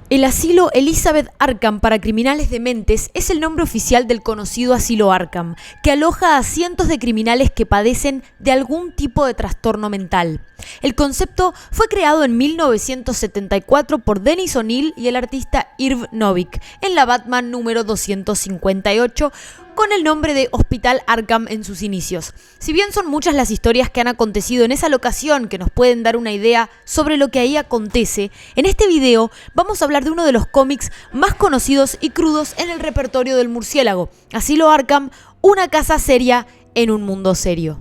El asilo Elizabeth Arkham para criminales dementes es el nombre oficial del conocido asilo Arkham, que aloja a cientos de criminales que padecen de algún tipo de trastorno mental. El concepto fue creado en 1974 por Dennis O'Neil y el artista Irv Novick en la Batman número 258, con el nombre de Hospital Arkham en sus inicios. Si bien son muchas las historias que han acontecido en esa locación que nos pueden dar una idea sobre lo que ahí acontece, en este video vamos a hablar de uno de los cómics más conocidos y crudos en el repertorio del murciélago, Asilo Arkham, una casa seria en un mundo serio.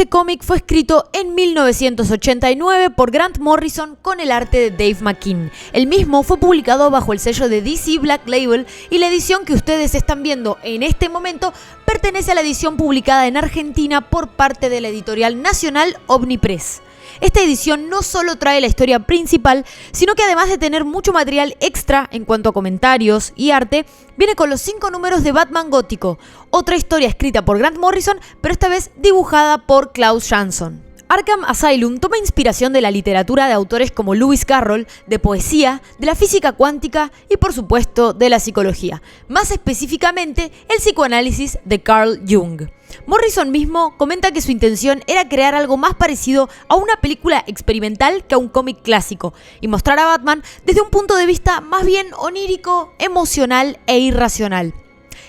Este cómic fue escrito en 1989 por Grant Morrison con el arte de Dave McKean. El mismo fue publicado bajo el sello de DC Black Label y la edición que ustedes están viendo en este momento pertenece a la edición publicada en Argentina por parte de la editorial nacional Omnipress. Esta edición no solo trae la historia principal, sino que además de tener mucho material extra en cuanto a comentarios y arte, viene con los 5 números de Batman Gótico, otra historia escrita por Grant Morrison, pero esta vez dibujada por Klaus Jansson. Arkham Asylum toma inspiración de la literatura de autores como Lewis Carroll, de poesía, de la física cuántica y por supuesto de la psicología, más específicamente el psicoanálisis de Carl Jung. Morrison mismo comenta que su intención era crear algo más parecido a una película experimental que a un cómic clásico y mostrar a Batman desde un punto de vista más bien onírico, emocional e irracional.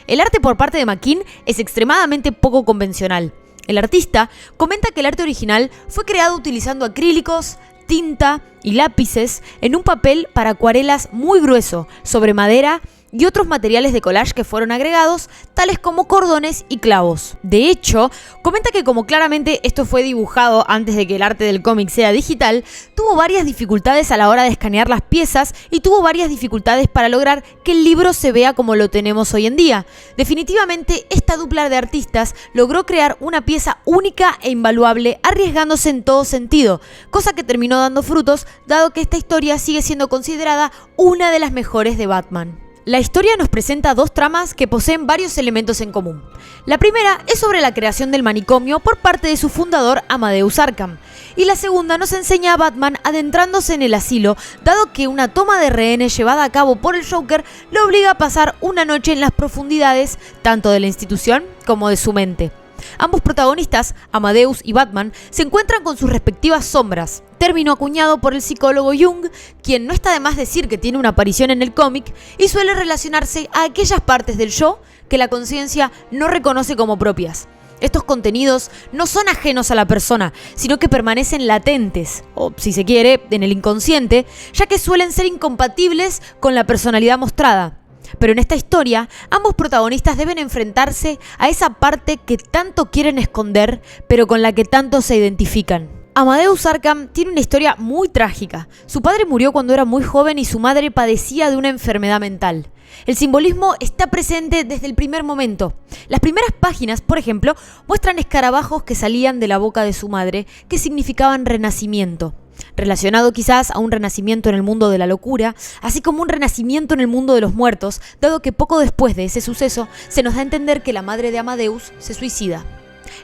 El arte por parte de McKean es extremadamente poco convencional. El artista comenta que el arte original fue creado utilizando acrílicos, tinta y lápices en un papel para acuarelas muy grueso, sobre madera y otros materiales de collage que fueron agregados, tales como cordones y clavos. De hecho, comenta que como claramente esto fue dibujado antes de que el arte del cómic sea digital, tuvo varias dificultades a la hora de escanear las piezas y tuvo varias dificultades para lograr que el libro se vea como lo tenemos hoy en día. Definitivamente, esta dupla de artistas logró crear una pieza única e invaluable, arriesgándose en todo sentido, cosa que terminó dando frutos, dado que esta historia sigue siendo considerada una de las mejores de Batman. La historia nos presenta dos tramas que poseen varios elementos en común. La primera es sobre la creación del manicomio por parte de su fundador Amadeus Arkham, y la segunda nos enseña a Batman adentrándose en el asilo, dado que una toma de rehenes llevada a cabo por el Joker lo obliga a pasar una noche en las profundidades tanto de la institución como de su mente. Ambos protagonistas, Amadeus y Batman, se encuentran con sus respectivas sombras, término acuñado por el psicólogo Jung, quien no está de más decir que tiene una aparición en el cómic y suele relacionarse a aquellas partes del yo que la conciencia no reconoce como propias. Estos contenidos no son ajenos a la persona, sino que permanecen latentes, o si se quiere, en el inconsciente, ya que suelen ser incompatibles con la personalidad mostrada. Pero en esta historia, ambos protagonistas deben enfrentarse a esa parte que tanto quieren esconder, pero con la que tanto se identifican. Amadeus Arkham tiene una historia muy trágica. Su padre murió cuando era muy joven y su madre padecía de una enfermedad mental. El simbolismo está presente desde el primer momento. Las primeras páginas, por ejemplo, muestran escarabajos que salían de la boca de su madre, que significaban renacimiento. Relacionado quizás a un renacimiento en el mundo de la locura, así como un renacimiento en el mundo de los muertos, dado que poco después de ese suceso se nos da a entender que la madre de Amadeus se suicida.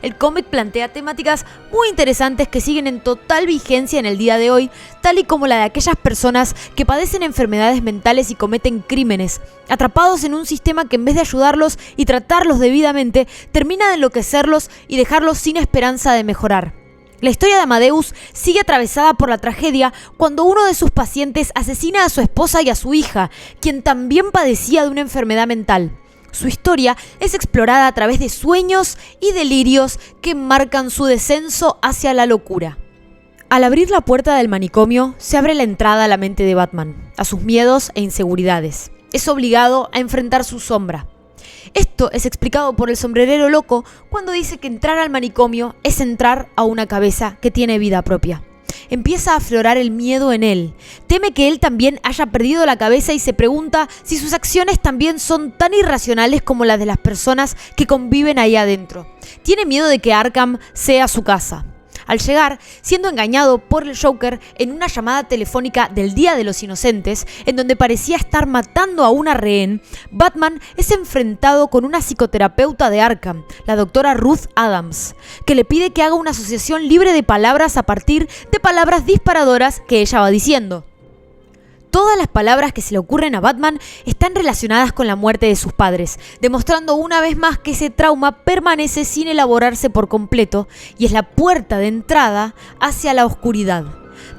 El cómic plantea temáticas muy interesantes que siguen en total vigencia en el día de hoy, tal y como la de aquellas personas que padecen enfermedades mentales y cometen crímenes, atrapados en un sistema que en vez de ayudarlos y tratarlos debidamente, termina de enloquecerlos y dejarlos sin esperanza de mejorar. La historia de Amadeus sigue atravesada por la tragedia cuando uno de sus pacientes asesina a su esposa y a su hija, quien también padecía de una enfermedad mental. Su historia es explorada a través de sueños y delirios que marcan su descenso hacia la locura. Al abrir la puerta del manicomio, se abre la entrada a la mente de Batman, a sus miedos e inseguridades. Es obligado a enfrentar su sombra. Esto es explicado por el sombrerero loco cuando dice que entrar al manicomio es entrar a una cabeza que tiene vida propia. Empieza a aflorar el miedo en él. Teme que él también haya perdido la cabeza y se pregunta si sus acciones también son tan irracionales como las de las personas que conviven ahí adentro. Tiene miedo de que Arkham sea su casa. Al llegar, siendo engañado por el Joker en una llamada telefónica del Día de los Inocentes, en donde parecía estar matando a una rehén, Batman es enfrentado con una psicoterapeuta de Arkham, la doctora Ruth Adams, que le pide que haga una asociación libre de palabras a partir de palabras disparadoras que ella va diciendo. Todas las palabras que se le ocurren a Batman están relacionadas con la muerte de sus padres, demostrando una vez más que ese trauma permanece sin elaborarse por completo y es la puerta de entrada hacia la oscuridad.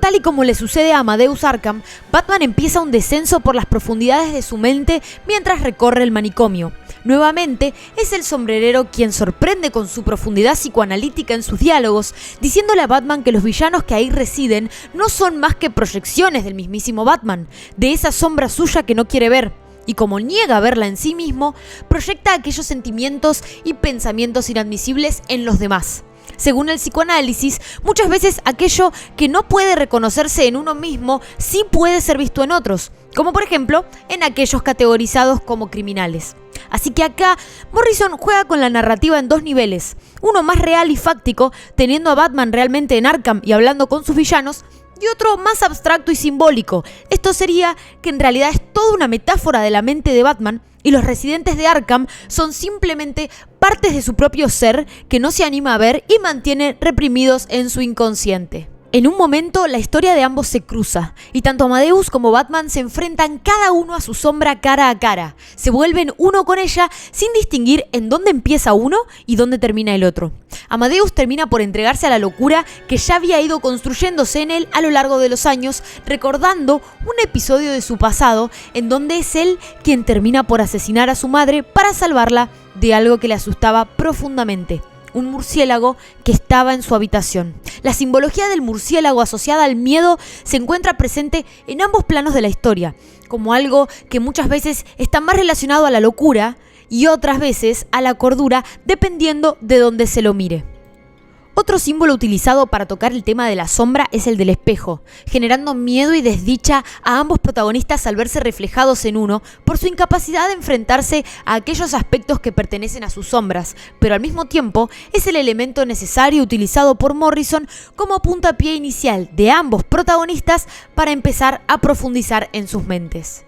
Tal y como le sucede a Amadeus Arkham, Batman empieza un descenso por las profundidades de su mente mientras recorre el manicomio. Nuevamente, es el sombrerero quien sorprende con su profundidad psicoanalítica en sus diálogos, diciéndole a Batman que los villanos que ahí residen no son más que proyecciones del mismísimo Batman, de esa sombra suya que no quiere ver. Y como niega verla en sí mismo, proyecta aquellos sentimientos y pensamientos inadmisibles en los demás. Según el psicoanálisis, muchas veces aquello que no puede reconocerse en uno mismo sí puede ser visto en otros, como por ejemplo en aquellos categorizados como criminales. Así que acá Morrison juega con la narrativa en dos niveles, uno más real y fáctico, teniendo a Batman realmente en Arkham y hablando con sus villanos, y otro más abstracto y simbólico. Esto sería que en realidad es toda una metáfora de la mente de Batman y los residentes de Arkham son simplemente partes de su propio ser que no se anima a ver y mantiene reprimidos en su inconsciente. En un momento, la historia de ambos se cruza, y tanto Amadeus como Batman se enfrentan cada uno a su sombra cara a cara. Se vuelven uno con ella sin distinguir en dónde empieza uno y dónde termina el otro. Amadeus termina por entregarse a la locura que ya había ido construyéndose en él a lo largo de los años, recordando un episodio de su pasado en donde es él quien termina por asesinar a su madre para salvarla de algo que le asustaba profundamente. Un murciélago que estaba en su habitación. La simbología del murciélago asociada al miedo se encuentra presente en ambos planos de la historia, como algo que muchas veces está más relacionado a la locura y otras veces a la cordura, dependiendo de dónde se lo mire. Otro símbolo utilizado para tocar el tema de la sombra es el del espejo, generando miedo y desdicha a ambos protagonistas al verse reflejados en uno por su incapacidad de enfrentarse a aquellos aspectos que pertenecen a sus sombras, pero al mismo tiempo es el elemento necesario utilizado por Morrison como puntapié inicial de ambos protagonistas para empezar a profundizar en sus mentes.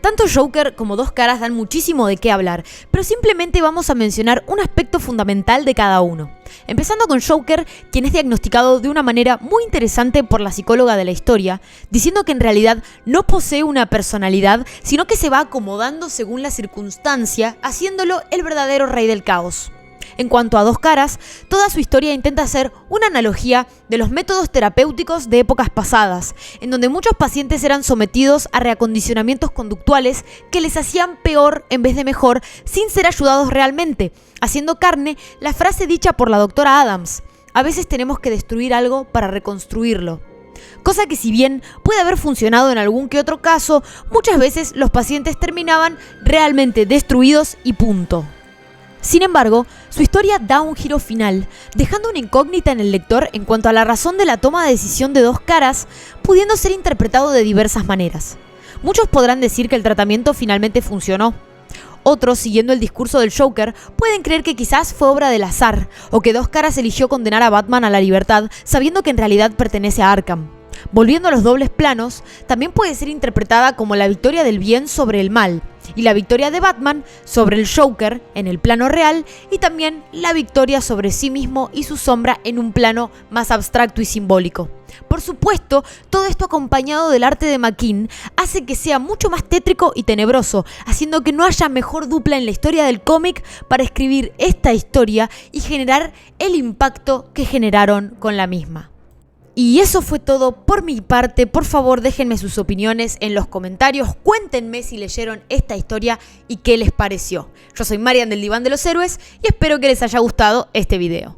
Tanto Joker como Dos Caras dan muchísimo de qué hablar, pero simplemente vamos a mencionar un aspecto fundamental de cada uno. Empezando con Joker, quien es diagnosticado de una manera muy interesante por la psicóloga de la historia, diciendo que en realidad no posee una personalidad, sino que se va acomodando según la circunstancia, haciéndolo el verdadero rey del caos. En cuanto a Dos Caras, toda su historia intenta hacer una analogía de los métodos terapéuticos de épocas pasadas, en donde muchos pacientes eran sometidos a reacondicionamientos conductuales que les hacían peor en vez de mejor, sin ser ayudados realmente, haciendo carne la frase dicha por la doctora Adams: a veces tenemos que destruir algo para reconstruirlo. Cosa que, si bien puede haber funcionado en algún que otro caso, muchas veces los pacientes terminaban realmente destruidos y punto. Sin embargo, su historia da un giro final, dejando una incógnita en el lector en cuanto a la razón de la toma de decisión de Dos Caras, pudiendo ser interpretado de diversas maneras. Muchos podrán decir que el tratamiento finalmente funcionó. Otros, siguiendo el discurso del Joker, pueden creer que quizás fue obra del azar, o que Dos Caras eligió condenar a Batman a la libertad sabiendo que en realidad pertenece a Arkham. Volviendo a los dobles planos, también puede ser interpretada como la victoria del bien sobre el mal, y la victoria de Batman sobre el Joker en el plano real, y también la victoria sobre sí mismo y su sombra en un plano más abstracto y simbólico. Por supuesto, todo esto acompañado del arte de McKean hace que sea mucho más tétrico y tenebroso, haciendo que no haya mejor dupla en la historia del cómic para escribir esta historia y generar el impacto que generaron con la misma. Y eso fue todo por mi parte. Por favor, déjenme sus opiniones en los comentarios. Cuéntenme si leyeron esta historia y qué les pareció. Yo soy Marian del Diván de los Héroes y espero que les haya gustado este video.